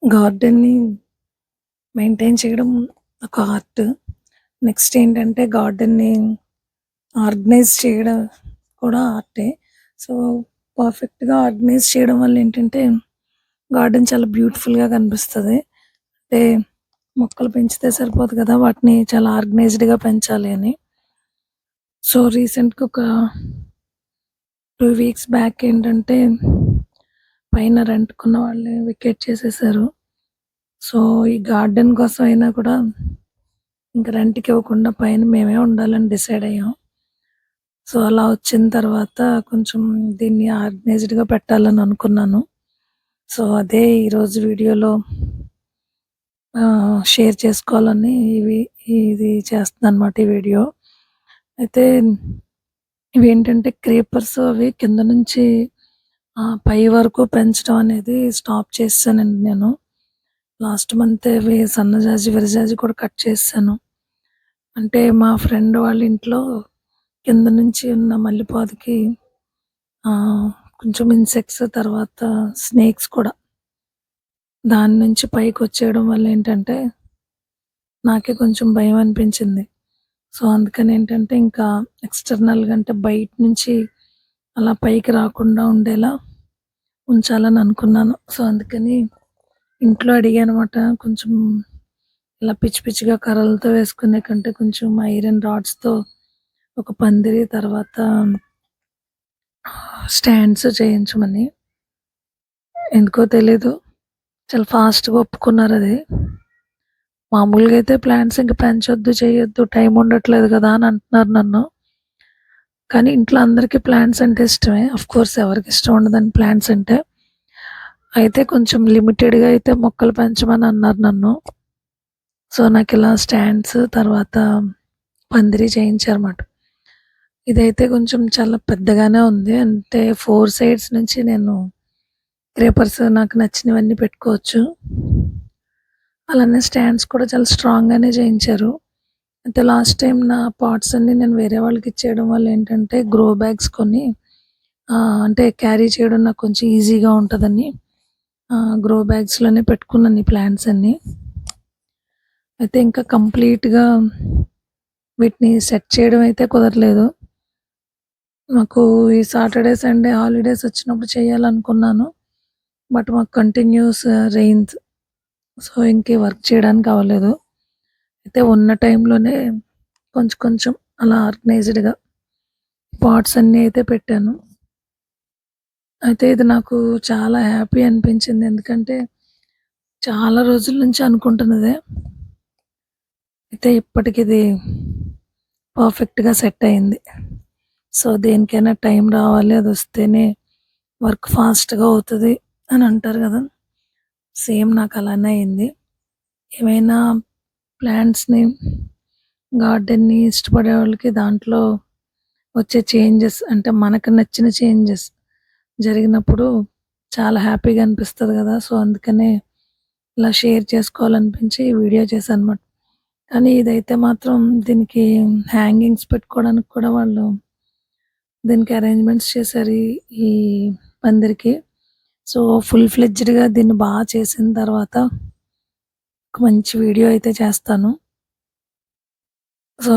గార్డెన్‌ని maintain చేయడం ఒక art. Next ఏంటంటే గార్డెన్‌ని ఆర్గనైజ్ చేయడం కూడా ఆర్టే. సో, పర్ఫెక్ట్‌గా ఆర్గనైజ్ చేయడం వల్ల ఏంటంటే గార్డెన్ చాలా బ్యూటిఫుల్‌గా కనిపిస్తది. అంటే మొక్కలు పెంచితే సరిపోదు కదా! వాటిని చాలా ఆర్గనైజ్డ్‌గా పెంచాలి అని. సో, రీసెంట్‌గా ఒక 2 వీక్స్ బ్యాక్ ఏంటంటే పైన రెంట్‌కున్న వాళ్ళని వెకేట్ చేసేసారు. సో, ఈ గార్డెన్ కోసం అయినా కూడా ఇంక రెంట్‌కివ్వకుండా పైన మేమే ఉండాలని డిసైడ్ అయ్యాం. సో, అలా వచ్చిన తర్వాత కొంచెం దీన్ని ఆర్గనైజ్డ్‌గా పెట్టాలని అనుకున్నాను. సో, అదే ఈరోజు వీడియోలో షేర్ చేసుకోవాలని ఇది చేస్తున్నానన్నమాట ఈ వీడియో. అయితే ఇవేంటంటే క్రీపర్స్ అవి కింద నుంచి పై వరకు పెంచడం అనేది స్టాప్ చేసేసానండి నేను. లాస్ట్ మంతే ఇవి సన్నజాజి, విరజాజి కూడా కట్ చేసేసాను. అంటే మా ఫ్రెండ్ వాళ్ళ ఇంట్లో కింద నుంచి ఉన్న మల్లెపాదుకి కొంచెం ఇన్సెక్ట్స్ తర్వాత స్నేక్స్ కూడా దాని నుంచి పైకొచ్చేయడం వల్ల ఏంటంటే, నాకే కొంచెం భయం అనిపించింది. సో, అందుకని ఏంటంటే ఇంకా ఎక్స్‌టర్నల్‌గా అంటే బయట నుంచి అలా పైకి రాకుండా ఉండేలా ఉంచాలని అనుకున్నాను. సో, అందుకని ఇంట్లో అడిగానమాట. కొంచెం ఇలా పిచ్చి పిచ్చిగా కర్రలతో వేసుకునే కంటే కొంచెం ఐరన్ రాడ్స్‌తో ఒక పందిరి తర్వాత స్టాండ్స్ చేయించమని. ఎందుకో తెలీదు. చాలా ఫాస్ట్‌గా ఒప్పుకున్నారది. మామూలుగా అయితే ప్లాంట్స్ ఇంక పెంచొద్దు, చేయొద్దు, టైం ఉండట్లేదు కదా! అని అంటున్నారు నన్ను. కానీ ఇంట్లో అందరికీ ప్లాంట్స్ అంటే ఇష్టమే. ఆఫ్‌కోర్స్ ఎవరికి ఇష్టం ఉండదండి ప్లాంట్స్ అంటే. అయితే కొంచెం లిమిటెడ్‌గా అయితే మొక్కలు పెంచమని అన్నారు నన్ను. సో, నాకిలా స్టాండ్స్ తర్వాత పందిరి చేయించారన్నమాట. ఇదైతే కొంచెం చాలా పెద్దగానే ఉంది. అంటే 4 సైడ్స్ నుంచి నేను క్రేపర్స్ నాకు నచ్చినవన్నీ పెట్టుకోవచ్చు. అలానే స్టాండ్స్ కూడా చాలా స్ట్రాంగ్‌గానే చేయించారు. అయితే లాస్ట్ టైమ్ నా పాట్స్ అన్నీ నేను వేరే వాళ్ళకిచ్చేయడం వల్ల ఏంటంటే గ్రో బ్యాగ్స్ కొని అంటే క్యారీ చేయడం నాకు కొంచెం ఈజీగా ఉంటదని గ్రో బ్యాగ్స్‌లోనే పెట్టుకున్నాను ఈ ప్లాంట్స్ అన్నీ. అయితే ఇంకా కంప్లీట్‌గా వీటిని సెట్ చేయడం అయితే కుదరలేదు. మాకు ఈ సాటర్‌డే, సండే హాలిడేస్ వచ్చినప్పుడు చేయాలనుకున్నాను. బట్ మాకు కంటిన్యూస్ రెయిన్స్. సో, ఇంక వర్క్ చేయడానికి అవ్వలేదు. అయితే ఉన్న టైంలోనే కొంచెం కొంచెం అలా ఆర్గనైజ్డ్‌గా పాట్స్ అన్నీ అయితే పెట్టాను. అయితే ఇది నాకు చాలా హ్యాపీ అనిపించింది. ఎందుకంటే చాలా రోజుల నుంచి అనుకుంటున్నదే. అయితే ఇప్పటికిది పర్ఫెక్ట్‌గా సెట్ అయింది. సో, దేనికైనా టైం రావాలి. అదొస్తేనే వర్క్ ఫాస్ట్‌గా అవుతది అని అంటారు గదా! సేమ్ నాకు అలానే అయింది. ఏమైనా ప్లాంట్స్‌ని, గార్డెన్‌ని ఇష్టపడే వాళ్ళకి దాంట్లో వచ్చే చేంజెస్ అంటే మనకు నచ్చిన చేంజెస్ జరిగినప్పుడు చాలా హ్యాపీగా అనిపిస్తది గదా! సో, అందుకనే ఇలా షేర్ చేసుకోవాలనిపించి ఈ వీడియో చేశానన్నమాట. కానీ ఇదైతే మాత్రం దీనికి హ్యాంగింగ్స్ పెట్టుకోవడానికి కూడా వాళ్ళు దీనికి అరేంజ్‌మెంట్స్ చేశారు. ఈ పందిరికి. సో, ఫుల్ ఫ్లెడ్జ్డ్‌గా దీన్ని చేసిన తర్వాత ఒక మంచి వీడియో అయితే చేస్తాను. సో,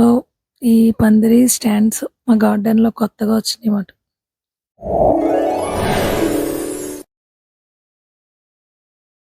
ఈ పందిరి స్టాండ్స్ మా గార్డెన్‌లో కొత్తగా వచ్చినాయన్నమాట.